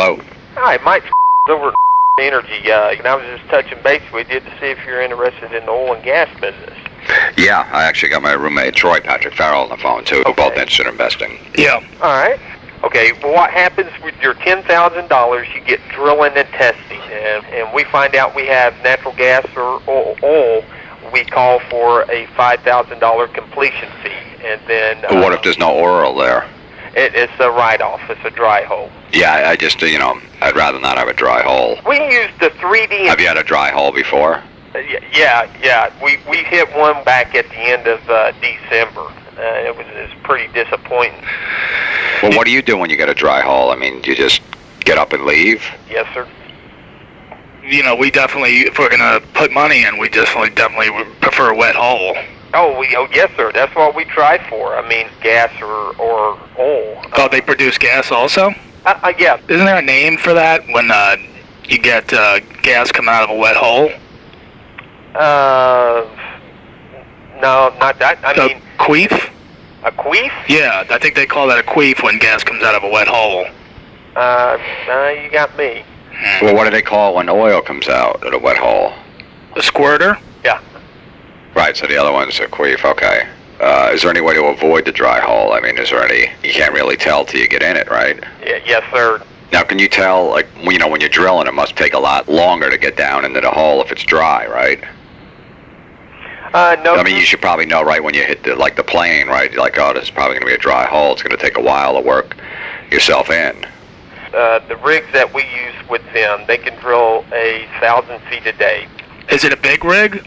Hello. Hi, Mike over Energy. And I was just touching base with you to see if you're interested in the oil and gas business. Yeah, I actually got my roommate Troy Patrick Farrell on the phone too. We're both interested in investing. Yeah. All right. Okay, well, what happens with your $10,000, you get drilling and testing, and we find out we have natural gas or oil, we call for a $5,000 completion fee, and then... But what if there's no oil there? It's a write-off. It's a dry hole. Yeah, I just, I'd rather not have a dry hole. We used the 3D... Have you had a dry hole before? Yeah. We hit one back at the end of December. It was pretty disappointing. Well, what do you do when you get a dry hole? I mean, do you just get up and leave? Yes, sir. We definitely, if we're going to put money in, we definitely would prefer a wet hole. Oh, yes, sir. That's what we try for. I mean, gas or oil. Oh, they produce gas also? Yeah. Isn't there a name for that when you get gas coming out of a wet hole? No, not that. I mean... Queef? A queef? Yeah, I think they call that a queef when gas comes out of a wet hole. You got me. Well, what do they call when oil comes out at a wet hole? A squirter? Yeah. Right, so the other one's a queef, okay. Is there any way to avoid the dry hole? I mean, is there any... You can't really tell till you get in it, right? Yes, sir. Now, can you tell, like, when you're drilling, it must take a lot longer to get down into the hole if it's dry, right? No. I mean, you should probably know right when you hit the plane, right? You're like, oh, this is probably going to be a dry hole. It's going to take a while to work yourself in. The rigs that we use with them, they can drill 1,000 feet a day. Is it a big rig?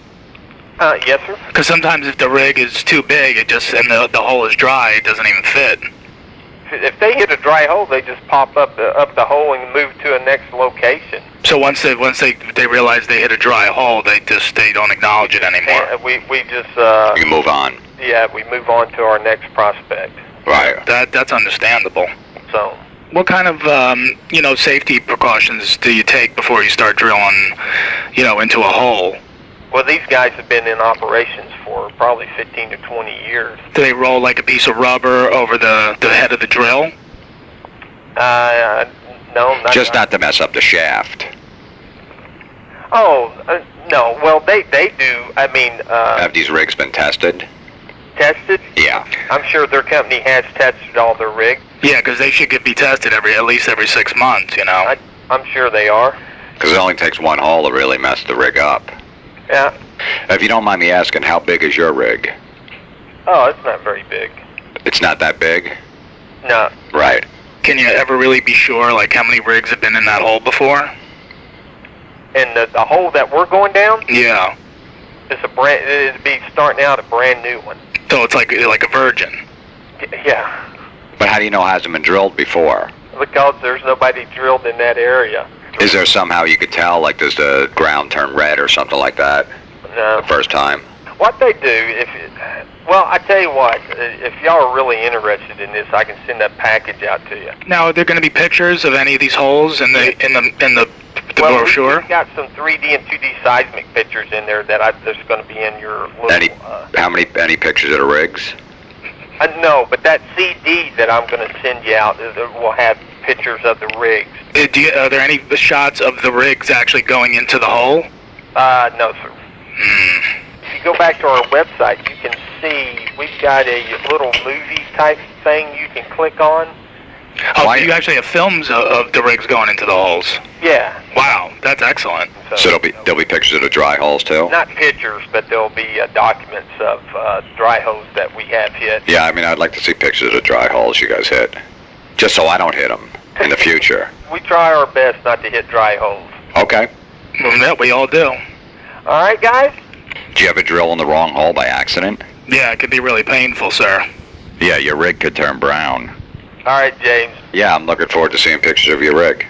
Yes, sir. Because sometimes if the rig is too big, and the hole is dry, it doesn't even fit. If they hit a dry hole, they just pop up the hole and move to a next location. So once they realize they hit a dry hole, they don't acknowledge it anymore. We just You move on. Yeah, we move on to our next prospect. Right. That's understandable. So, what kind of safety precautions do you take before you start drilling, into a hole? well, these guys have been in operations for probably 15 to 20 years. Do they roll like a piece of rubber over the head of the drill? No, not to mess up the shaft. Oh, no. Well, they do. I mean, Have these rigs been tested? tested? Yeah. I'm sure their company has tested all their rigs. Yeah, because they should be tested at least every 6 months, I'm sure they are. Because it only takes one hole to really mess the rig up. Yeah. If you don't mind me asking, how big is your rig? Oh, it's not very big. It's not that big? No. Right. Can you ever really be sure, like, how many rigs have been in that hole before? And the hole that we're going down? Yeah. It'd be starting out a brand new one. So it's like a virgin. Yeah. But how do you know it hasn't been drilled before? Because there's nobody drilled in that area. Is there somehow you could tell, like, does the ground turn red or something like that No. the first time? What they do, well, I tell you what, if y'all are really interested in this, I can send that package out to you. Now, are there going to be pictures of any of these holes in the brochure? We've got some 3D and 2D seismic pictures in there that's going to be in your little... Any pictures of the rigs? No, but that CD that I'm going to send you out will have pictures of the rigs. Are there any shots of the rigs actually going into the hole? No, sir. If you go back to our website, you can see we've got a little movie type thing you can click on. Oh, so you actually have films of the rigs going into the holes? Yeah. Wow, that's excellent. So there'll be pictures of the dry holes too? Not pictures, but there'll be documents of dry holes that we have hit. Yeah, I mean, I'd like to see pictures of the dry holes you guys hit, just so I don't hit them in the future. We try our best not to hit dry holes. Okay. Well, that we all do. All right, guys? Did you ever drill in the wrong hole by accident? Yeah, it could be really painful, sir. Yeah, your rig could turn brown. All right, James. Yeah, I'm looking forward to seeing pictures of your rig.